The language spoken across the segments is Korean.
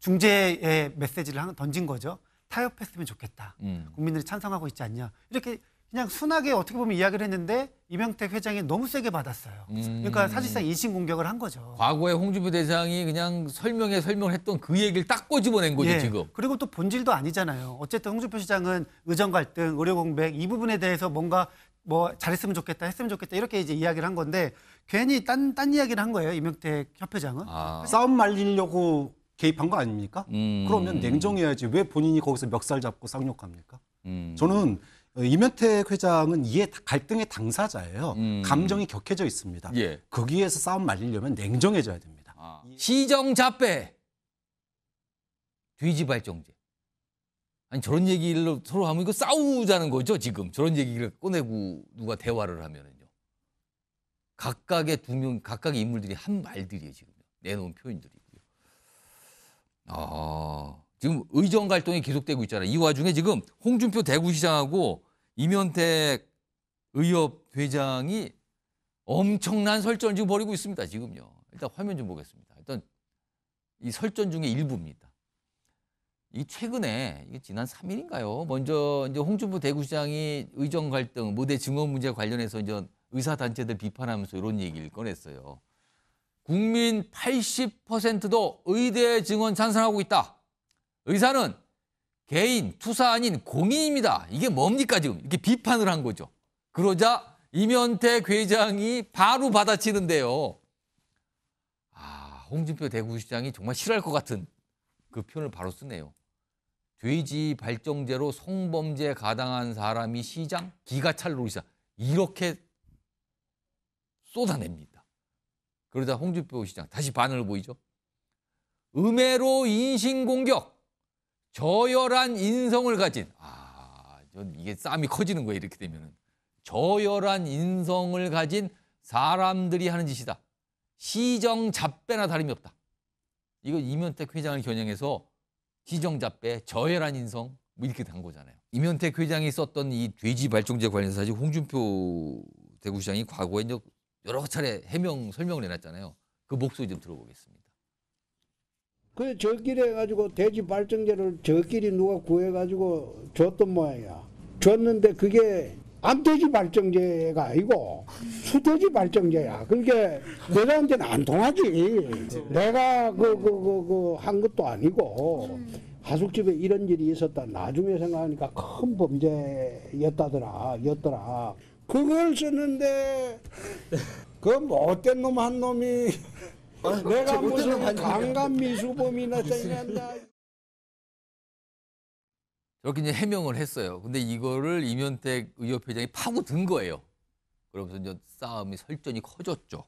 중재의 메시지를 던진 거죠. 타협했으면 좋겠다. 국민들이 찬성하고 있지 않냐. 이렇게 그냥 순하게 어떻게 보면 이야기를 했는데 이명택 회장이 너무 세게 받았어요. 그러니까 사실상 인신공격을 한 거죠. 과거에 홍준표 대장이 그냥 설명을 했던 그 얘기를 딱 꼬집어낸 거죠, 예. 지금. 그리고 또 본질도 아니잖아요. 어쨌든 홍준표 시장은 의정 갈등, 의료 공백 이 부분에 대해서 뭔가 뭐 잘했으면 좋겠다, 했으면 좋겠다 이렇게 이제 이야기를 한 건데 괜히 딴 이야기를 한 거예요. 이명택 협회장은. 싸움 말리려고 개입한 거 아닙니까? 그러면 냉정해야지 왜 본인이 거기서 멱살 잡고 쌍욕합니까? 저는 이명택 회장은 이에 갈등의 당사자예요. 감정이 격해져 있습니다. 예. 거기에서 싸움 말리려면 냉정해져야 됩니다. 시정잡배, 돼지발정제. 아니 저런 얘기를 서로 하면 이거 싸우자는 거죠 지금. 저런 얘기를 꺼내고 누가 대화를 하면은요. 각각의 각각의 인물들이 한 말들이에요 지금. 내놓은 표현들이고요. 지금 의정 갈등이 계속되고 있잖아요. 이 와중에 지금 홍준표 대구시장하고 이명택 의협회장이 엄청난 설전을 지금 벌이고 있습니다. 지금요. 일단 화면 좀 보겠습니다. 일단 이 설전 중에 일부입니다. 이 최근에 이게 지난 3일인가요? 먼저 이제 홍준표 대구시장이 의정 갈등, 무대 증언 문제 관련해서 이제 의사 단체들 비판하면서 이런 얘기를 꺼냈어요. 국민 80%도 의대 증언 찬성하고 있다. 의사는 개인, 투사 아닌 공인입니다. 이게 뭡니까 지금? 이렇게 비판을 한 거죠. 그러자 이명택 회장이 바로 받아치는데요. 홍준표 대구시장이 정말 싫어할 것 같은 그 표현을 바로 쓰네요. 돼지 발정제로 성범죄 가당한 사람이 시장? 기가 찰 노리자. 이렇게 쏟아냅니다. 그러자 홍준표 시장 다시 반응을 보이죠. 음해로 인신공격, 저열한 인성을 가진 이게 싸움이 커지는 거예요. 이렇게 되면은 저열한 인성을 가진 사람들이 하는 짓이다. 시정잡배나 다름이 없다. 이거 이명택 회장을 겨냥해서 시정잡배, 저열한 인성 뭐 이렇게 단 거잖아요. 이명택 회장이 썼던 이 돼지 발정제 관련해서 사실 홍준표 대구시장이 과거에 이제 여러 차례 해명 설명을 해놨잖아요. 그 목소리 좀 들어보겠습니다. 그 저끼리 해가지고 돼지 발정제를 저끼리 누가 구해가지고 줬던 모양이야. 줬는데 그게 암돼지 발정제가 아니고 수돼지 발정제야. 그게 내가한테는 안 통하지. 내가 한 것도 아니고 하숙집에 이런 일이 있었다. 나중에 생각하니까 큰 범죄였더라. 그걸 썼는데 그 못된 놈 한 놈이 내가 무슨 강간미수범이나 생각한다. 이렇게 이제 해명을 했어요. 근데 이거를 이명택 의협회장이 파고든 거예요. 그러면서 이제 싸움이 설전이 커졌죠.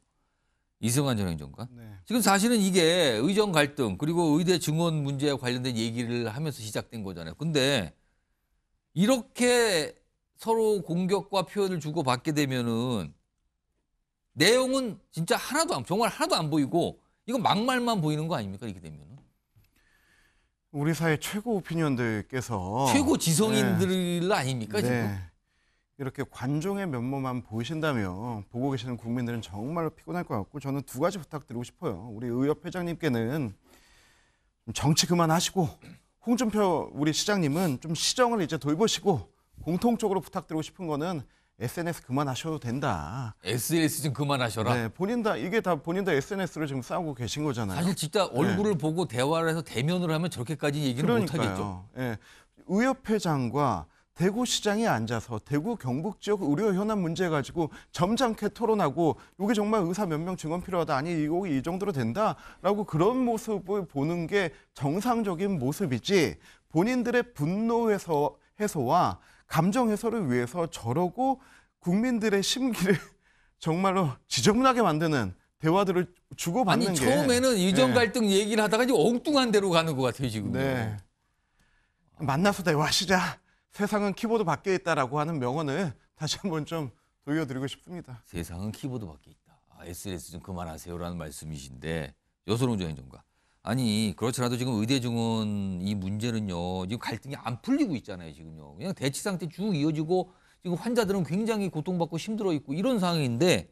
이승환 전 행정관. 네. 지금 사실은 이게 의정 갈등 그리고 의대 증원 문제와 관련된 얘기를 하면서 시작된 거잖아요. 근데 이렇게 서로 공격과 표현을 주고받게 되면은 내용은 진짜 정말 하나도 안 보이고 이건 막말만 보이는 거 아닙니까? 이렇게 되면은. 우리 사회 최고 오피니언들께서 최고 지성인들 아닙니까 지금? 이렇게 관종의 면모만 보이신다면 보고 계시는 국민들은 정말로 피곤할 것 같고 저는 두 가지 부탁드리고 싶어요. 우리 의협 회장님께는 정치 그만하시고 홍준표 우리 시장님은 좀 시정을 이제 돌보시고 공통적으로 부탁드리고 싶은 거는 SNS 그만하셔도 된다. SNS 좀 그만하셔라. 네, 이게 다 본인 다 SNS로 지금 싸우고 계신 거잖아요. 사실 진짜 얼굴을 보고 대화를 해서 대면을 하면 저렇게까지 얘기를 못 하겠죠. 네. 의협회장과 대구시장이 앉아서 대구 경북 지역 의료 현안 문제 가지고 점잖게 토론하고 이게 정말 의사 몇 명 증언 필요하다. 아니 이거 이 정도로 된다라고 그런 모습을 보는 게 정상적인 모습이지 본인들의 분노 해소와 감정 해소를 위해서 저러고 국민들의 심기를 정말로 지저분하게 만드는 대화들을 주고받는 아니 게 처음에는 의정 갈등 얘기를 하다가 이제 엉뚱한 데로 가는 것 같아요 지금. 네. 만나서 대화하시자. 세상은 키보드 밖에 있다라고 하는 명언을 다시 한번 좀 돌려드리고 싶습니다. 세상은 키보드 밖에 있다. SNS 좀 그만하세요라는 말씀이신데 여소롱 전 행정관. 아니 그렇더라도 지금 의대 증원 이 문제는요 지금 갈등이 안 풀리고 있잖아요 지금요. 그냥 대치 상태 쭉 이어지고 지금 환자들은 굉장히 고통받고 힘들어 있고 이런 상황인데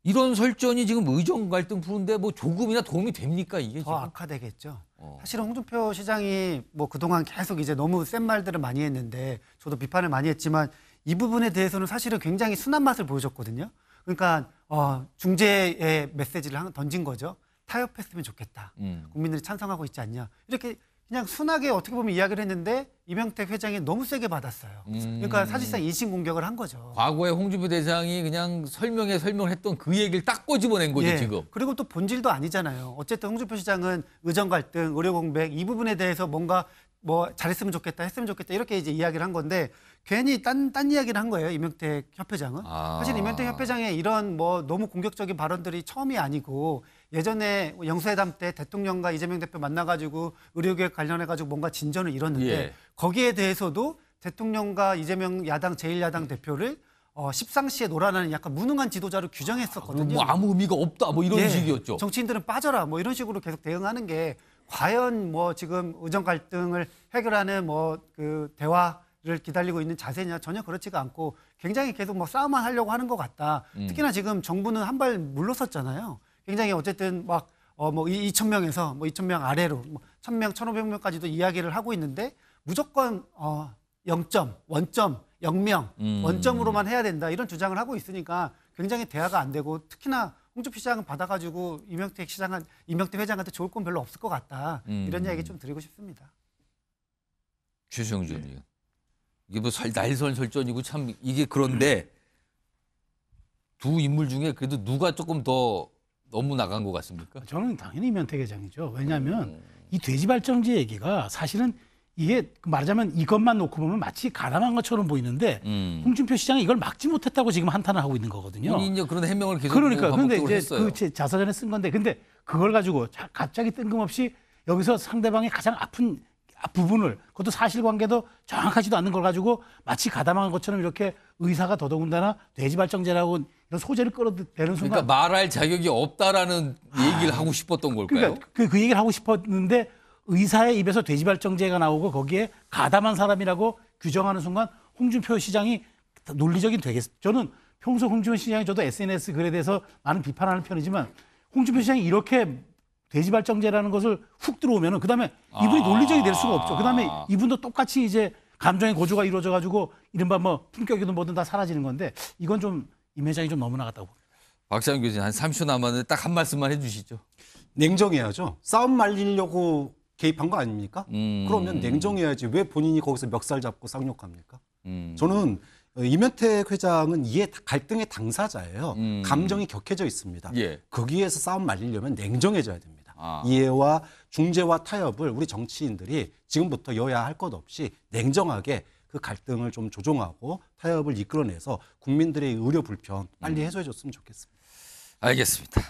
이런 설전이 지금 의정 갈등 푸는데 뭐 조금이나 도움이 됩니까 이게 더 지금? 악화되겠죠. 사실은 홍준표 시장이 뭐 그동안 계속 이제 너무 센 말들을 많이 했는데 저도 비판을 많이 했지만 이 부분에 대해서는 사실은 굉장히 순한 맛을 보여줬거든요. 그러니까 중재의 메시지를 던진 거죠. 타협했으면 좋겠다. 국민들이 찬성하고 있지 않냐. 이렇게 그냥 순하게 어떻게 보면 이야기를 했는데 이명택 회장이 너무 세게 받았어요. 그러니까 사실상 인신공격을 한 거죠. 과거에 홍준표 대장이 그냥 설명을 했던 그 얘기를 딱 꼬집어낸 거죠, 예. 지금. 그리고 또 본질도 아니잖아요. 어쨌든 홍준표 시장은 의정 갈등, 의료 공백 이 부분에 대해서 뭔가 뭐 잘했으면 좋겠다, 했으면 좋겠다 이렇게 이제 이야기를 한 건데 괜히 딴 이야기를 한 거예요. 이명택 협회장은. 사실 이명택 협회장의 이런 뭐 너무 공격적인 발언들이 처음이 아니고 예전에 영수회담 때 대통령과 이재명 대표 만나가지고 의료개혁 관련해가지고 뭔가 진전을 이뤘는데 예. 거기에 대해서도 대통령과 이재명 야당 제1야당 대표를 십상시에 놀아나는 약간 무능한 지도자로 규정했었거든요. 뭐 아무 의미가 없다, 뭐 이런 예, 식이었죠. 정치인들은 빠져라, 뭐 이런 식으로 계속 대응하는 게 과연 뭐 지금 의정 갈등을 해결하는 뭐 그 대화를 기다리고 있는 자세냐 전혀 그렇지가 않고 굉장히 계속 뭐 싸움만 하려고 하는 것 같다. 특히나 지금 정부는 한 발 물러섰잖아요. 굉장히 어쨌든 막 뭐 2,000명에서 뭐 2,000명 아래로 뭐 1,000명, 1,500명까지도 이야기를 하고 있는데 무조건 0점, 원점, 0명, 원점으로만 해야 된다 이런 주장을 하고 있으니까 굉장히 대화가 안 되고 특히나 홍준표 시장은 받아가지고 이명택 회장한테 좋을 건 별로 없을 것 같다 이런 이야기 좀 드리고 싶습니다. 최수영 의원님, 이게 뭐 날선 설전이고 참 이게 그런데 두 인물 중에 그래도 누가 조금 더 너무 나간 것 같습니까? 저는 당연히 이명택 회장이죠. 왜냐하면 이 돼지발정제 얘기가 사실은 이게 말하자면 이것만 놓고 보면 마치 가담한 것처럼 보이는데 홍준표 시장이 이걸 막지 못했다고 지금 한탄을 하고 있는 거거든요. 본인이 이제 그런 해명을 계속 그러니까 근데 반복적으로 이제 했어요. 그 자서전에 쓴 건데 근데 그걸 가지고 갑자기 뜬금없이 여기서 상대방의 가장 아픈 부분을 그것도 사실관계도 정확하지도 않는 걸 가지고 마치 가담한 것처럼 이렇게 의사가 더더군다나 돼지발정제라고 이런 소재를 끌어대는 순간 그러니까 말할 자격이 없다라는 얘기를 하고 싶었던 걸까요? 그러니까 그 얘기를 하고 싶었는데 의사의 입에서 돼지발정제가 나오고 거기에 가담한 사람이라고 규정하는 순간 홍준표 시장이 논리적인 되겠어요. 저는 평소 홍준표 시장이 저도 SNS 글에 대해서 많은 비판하는 편이지만 홍준표 시장이 이렇게 돼지발정제라는 것을 훅 들어오면은 그다음에 이분이 논리적이 될 수가 없죠. 그다음에 이분도 똑같이 이제 감정의 고조가 이루어져 가지고 이른바 뭐 품격이든 뭐든 다 사라지는 건데 이건 좀 임 회장이 좀 너무 나갔다고 봅니다. 박상현 교수님 한 30초 남았는데 딱 한 말씀만 해주시죠. 냉정해야죠. 싸움 말리려고 개입한 거 아닙니까? 그러면 냉정해야지 왜 본인이 거기서 멱살 잡고 쌍욕합니까? 저는 이명택 회장은 이해 갈등의 당사자예요. 감정이 격해져 있습니다. 예. 거기에서 싸움 말리려면 냉정해져야 됩니다. 이해와 중재와 타협을 우리 정치인들이 지금부터 여야 할 것 없이 냉정하게 그 갈등을 좀 조정하고 타협을 이끌어내서 국민들의 의료 불편 빨리 해소해 줬으면 좋겠습니다. 알겠습니다.